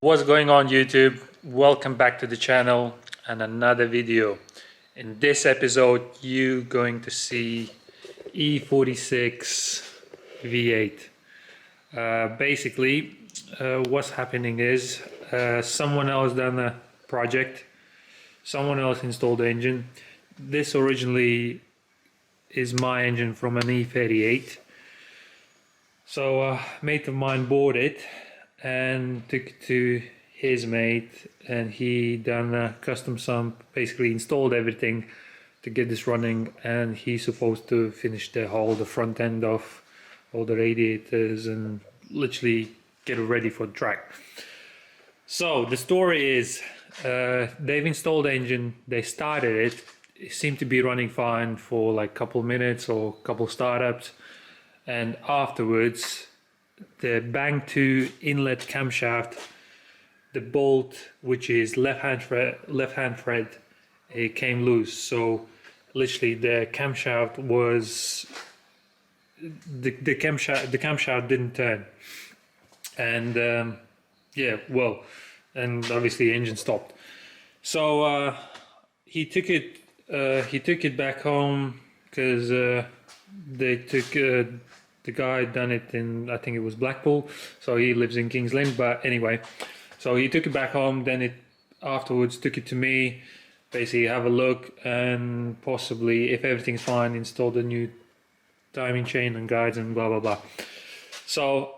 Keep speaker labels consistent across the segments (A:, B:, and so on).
A: What's going on YouTube? Welcome back to the channel and another video. In this episode you're going to see E46 V8. Basically what's happening is someone else done a project, someone else installed the engine. This originally is my engine from an E48. So a mate of mine bought it and took it to his mate, and he done a custom sump, basically installed everything to get this running, and he's supposed to finish the front end of all the radiators and literally get it ready for the track. So the story is they've installed the engine, they started it, it seemed to be running fine for like a couple minutes or a couple startups, and afterwards the bang 2 inlet camshaft, the bolt which is left hand thread, it came loose. So literally the camshaft was the camshaft didn't turn, and and obviously the engine stopped. So he took it back home because they took the guy done it in, I think it was Blackpool, so he lives in Kings Lynn, but anyway, so he took it back home, then it afterwards took it to me, basically have a look, and possibly, if everything's fine, install the new timing chain and guides and blah blah blah. So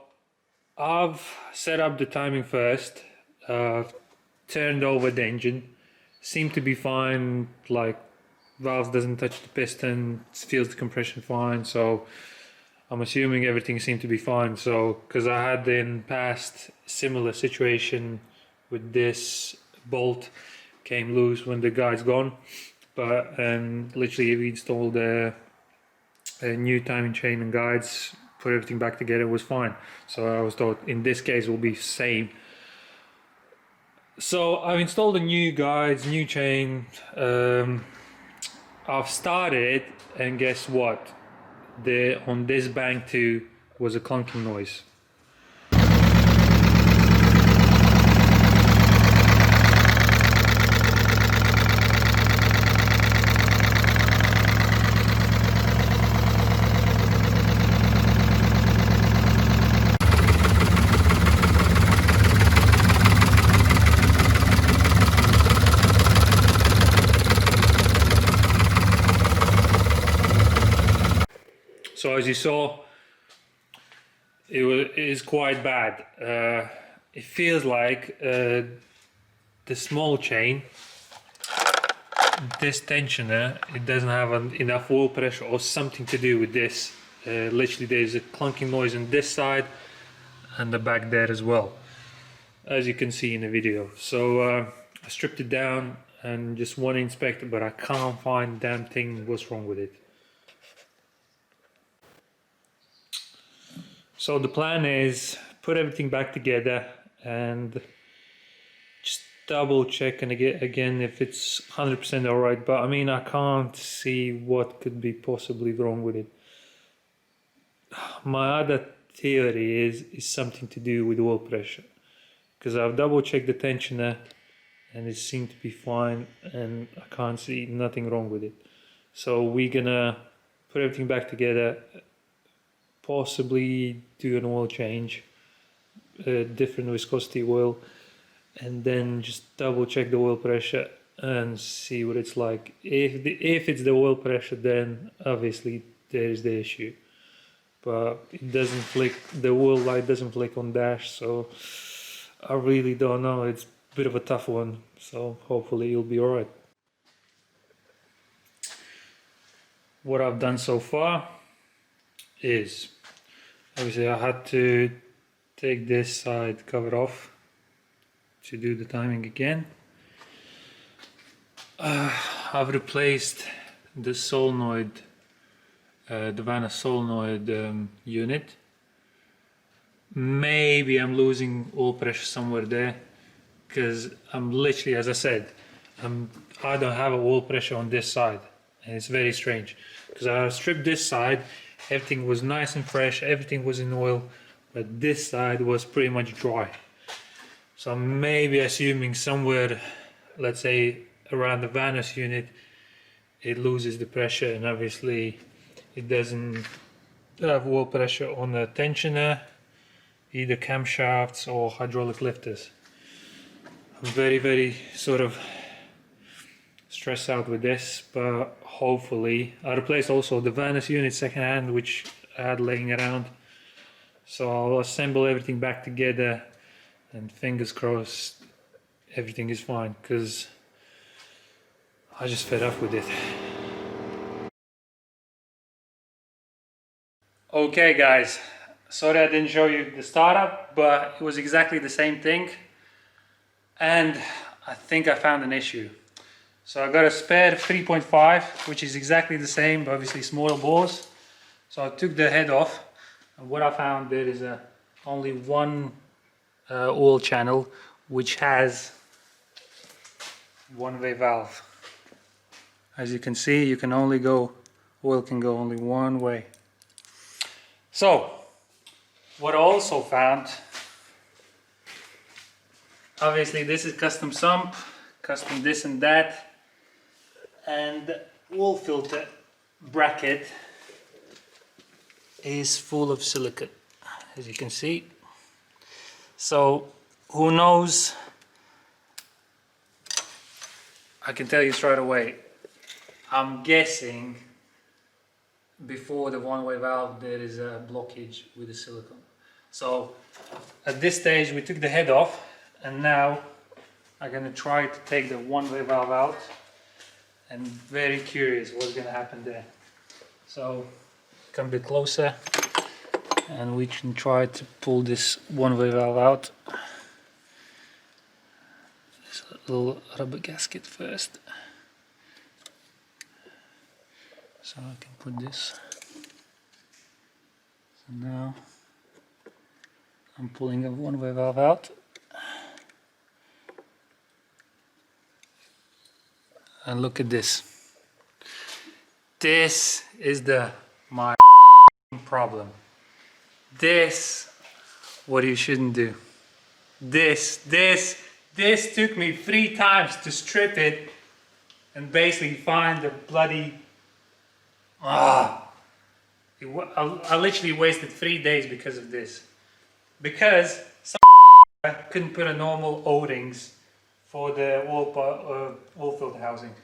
A: I've set up the timing first, turned over the engine, seemed to be fine, like valve doesn't touch the piston, feels the compression fine, so I'm assuming everything seemed to be fine. So because I had in past similar situation with this bolt, came loose when the guy's gone, but literally we installed a new timing chain and guides, put everything back together, was fine. So I was thought in this case will be same. So I've installed the new guides, new chain, I've started it, and guess what? On this bang 2 was a clunking noise. So as you saw, it is quite bad. It feels like the small chain, this tensioner, it doesn't have enough oil pressure or something to do with this. Literally there's a clunking noise on this side and the back there as well, as you can see in the video. So I stripped it down and just want to inspect it, but I can't find the damn thing what's wrong with it. So the plan is put everything back together and just double check and again if it's 100% alright, but I mean I can't see what could be possibly wrong with it. My other theory is something to do with oil pressure, because I've double checked the tensioner and it seemed to be fine and I can't see nothing wrong with it. So we're gonna put everything back together, possibly do an oil change, different viscosity oil, and then just double check the oil pressure and see what it's like. If it's the oil pressure, then obviously there is the issue, but it doesn't flick, the oil light doesn't flick on dash, so I really don't know. It's a bit of a tough one, so hopefully it'll be alright. What I've done so far is, obviously I had to take this side cover off to do the timing again. I've replaced the solenoid, the Vanna solenoid unit. Maybe I'm losing oil pressure somewhere there, because I'm literally, as I said, I don't have oil pressure on this side, and it's very strange because I stripped this side. Everything was nice and fresh, everything was in oil, but this side was pretty much dry. So I'm maybe assuming somewhere, let's say around the Vanus unit, it loses the pressure, and obviously it doesn't have wall pressure on the tensioner, either camshafts or hydraulic lifters. I'm very sort of stressed out with this, but hopefully I replaced also the Vanus unit secondhand, which I had laying around. So I'll assemble everything back together, and fingers crossed everything is fine, because I just fed up with it. Okay guys, sorry I didn't show you the startup, but it was exactly the same thing, and I think I found an issue. So I got a spare 3.5, which is exactly the same, but obviously smaller bores. So I took the head off, and what I found, there is only one oil channel which has one-way valve. As you can see, you can only go, oil can go only one way. So what I also found, obviously this is custom sump, custom this and that, and the oil filter bracket is full of silicone, as you can see. So who knows, I can tell you straight away, I'm guessing before the one-way valve there is a blockage with the silicone. So at this stage we took the head off, and now I'm going to try to take the one-way valve out, and very curious what's going to happen there. So come a bit closer and we can try to pull this one-way valve out. There's a little rubber gasket first. So I can put this. So now I'm pulling a one-way valve out. And look at this. This is my problem. This, what you shouldn't do. This took me 3 times to strip it and basically find the bloody... I literally wasted 3 days because of this. Because I couldn't put a normal O-rings for the oil filter housing.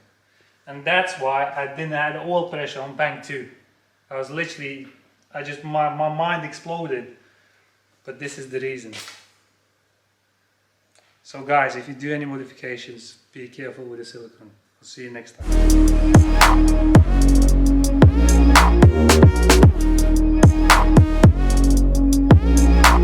A: And that's why I didn't have the oil pressure on bank 2. I was literally, my mind exploded. But this is the reason. So guys, if you do any modifications, be careful with the silicone. I'll see you next time.